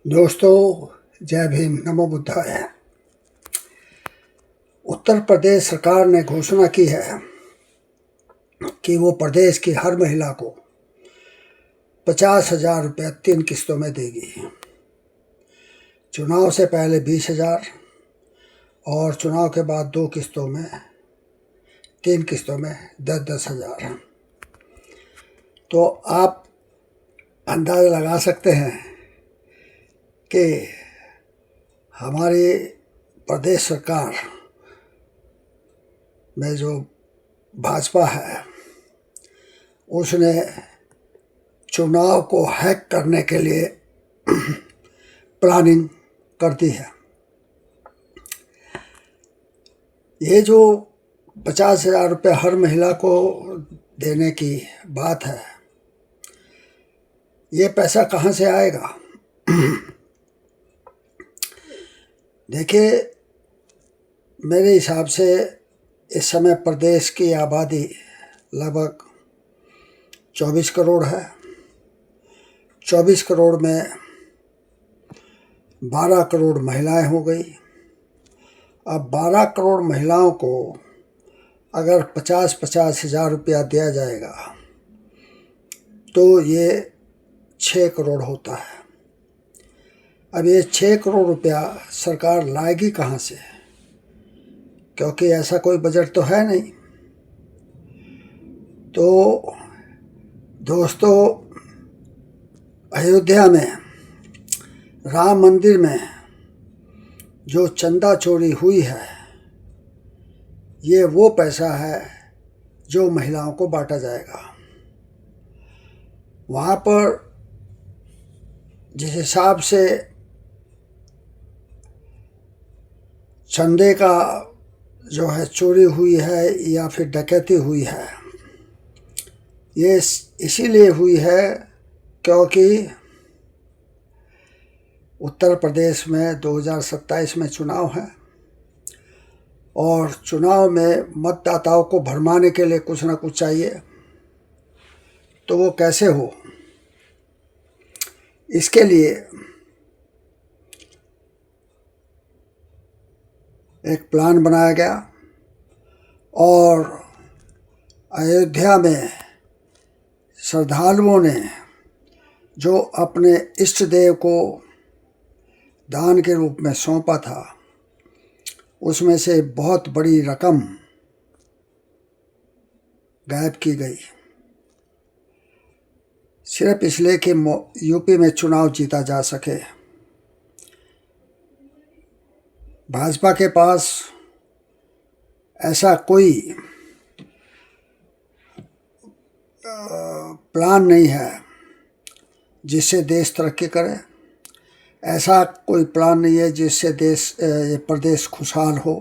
दोस्तों, जय भीम, नमो बुद्धाय। उत्तर प्रदेश सरकार ने घोषणा की है कि वो प्रदेश की हर महिला को 50,000 रुपये 3 किस्तों में देगी। चुनाव से पहले 20,000 और चुनाव के बाद 2 किस्तों में 3 किस्तों में 10-10 हज़ार। तो आप अंदाज़ा लगा सकते हैं कि हमारी प्रदेश सरकार में जो भाजपा है उसने चुनाव को हैक करने के लिए प्लानिंग करती है। ये जो 50,000 रुपये हर महिला को देने की बात है, ये पैसा कहाँ से आएगा? देखिए, मेरे हिसाब से इस समय प्रदेश की आबादी लगभग 24 करोड़ है। 24 करोड़ में 12 करोड़ महिलाएं हो गई। अब 12 करोड़ महिलाओं को अगर 50-50 हज़ार रुपया दिया जाएगा तो ये 6 करोड़ होता है। अब ये 6 करोड़ रुपया सरकार लाएगी कहाँ से? क्योंकि ऐसा कोई बजट तो है नहीं। तो दोस्तों, अयोध्या में राम मंदिर में जो चंदा चोरी हुई है, ये वो पैसा है जो महिलाओं को बांटा जाएगा। वहाँ पर जिस हिसाब से चंदे का जो है चोरी हुई है या फिर डकैती हुई है, ये इसीलिए हुई है क्योंकि उत्तर प्रदेश में 2027 में चुनाव है और चुनाव में मतदाताओं को भरमाने के लिए कुछ ना कुछ चाहिए। तो वो कैसे हो, इसके लिए एक प्लान बनाया गया और अयोध्या में श्रद्धालुओं ने जो अपने इष्ट देव को दान के रूप में सौंपा था, उसमें से बहुत बड़ी रकम गायब की गई, सिर्फ इसलिए कि यूपी में चुनाव जीता जा सके। भाजपा के पास ऐसा कोई प्लान नहीं है जिससे देश तरक्की करे। ऐसा कोई प्लान नहीं है जिससे ये प्रदेश खुशहाल हो।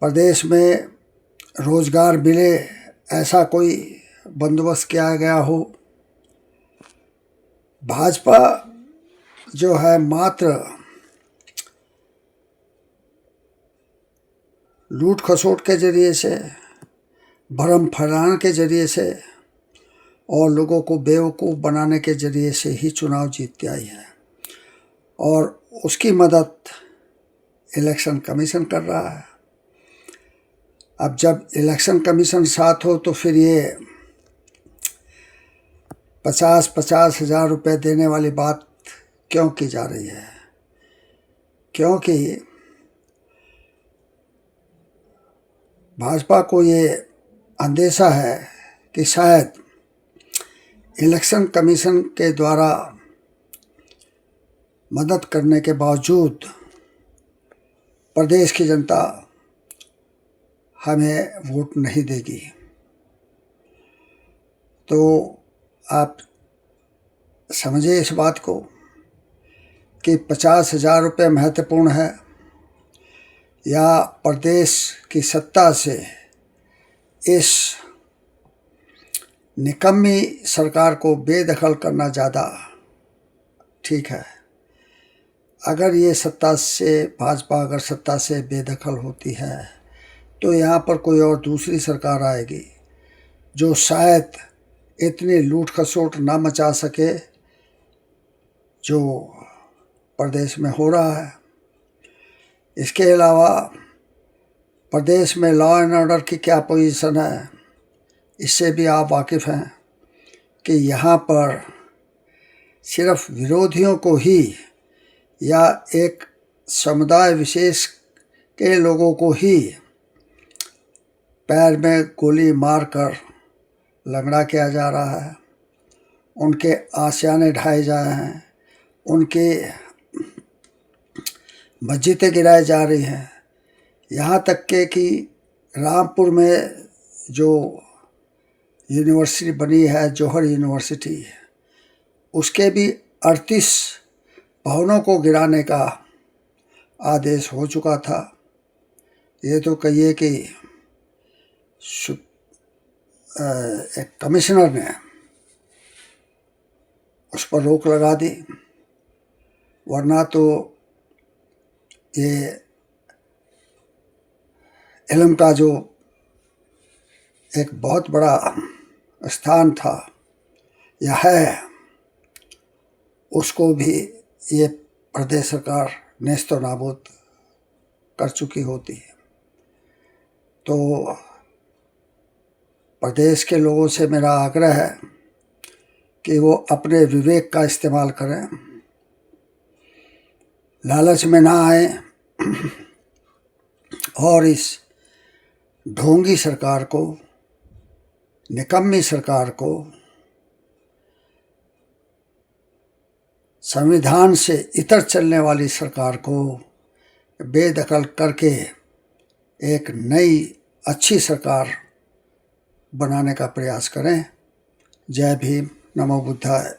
प्रदेश में रोजगार मिले, ऐसा कोई बंदोबस्त किया गया हो। भाजपा जो है मात्र लूट खसोट के जरिए से, भरम फैलाने के जरिए से और लोगों को बेवकूफ़ बनाने के जरिए से ही चुनाव जीतती आई है और उसकी मदद इलेक्शन कमीशन कर रहा है। अब जब इलेक्शन कमीशन साथ हो तो फिर ये 50-50 हज़ार रुपये देने वाली बात क्यों की जा रही है? क्योंकि भाजपा को ये अंदेशा है कि शायद इलेक्शन कमीशन के द्वारा मदद करने के बावजूद प्रदेश की जनता हमें वोट नहीं देगी। तो आप समझिए इस बात को कि 50,000 रुपये महत्वपूर्ण है या प्रदेश की सत्ता से इस निकम्मी सरकार को बेदखल करना ज़्यादा ठीक है। अगर ये सत्ता से, भाजपा अगर सत्ता से बेदखल होती है तो यहाँ पर कोई और दूसरी सरकार आएगी जो शायद इतनी लूट खसोट ना मचा सके जो प्रदेश में हो रहा है। इसके अलावा प्रदेश में लॉ एंड ऑर्डर की क्या पोजीशन है, इससे भी आप वाकिफ़ हैं कि यहाँ पर सिर्फ विरोधियों को ही या एक समुदाय विशेष के लोगों को ही पैर में गोली मारकर लंगड़ा किया जा रहा है, उनके आशियाने ढाए जा रहे हैं, उनकी मस्जिदें गिराई जा रही हैं। यहाँ तक के कि रामपुर में जो यूनिवर्सिटी बनी है, जौहर यूनिवर्सिटी, उसके भी 38 भवनों को गिराने का आदेश हो चुका था। ये तो कहिए कि एक कमिश्नर ने उस पर रोक लगा दी, वरना तो ये इल्म का जो एक बहुत बड़ा स्थान था या है, उसको भी ये प्रदेश सरकार नेस्तो नाबूद कर चुकी होती है। तो प्रदेश के लोगों से मेरा आग्रह है कि वो अपने विवेक का इस्तेमाल करें, लालच में ना आए और इस ढोंगी सरकार को, निकम्मी सरकार को, संविधान से इतर चलने वाली सरकार को बेदखल करके एक नई अच्छी सरकार बनाने का प्रयास करें। जय भीम, नमो बुद्धाय।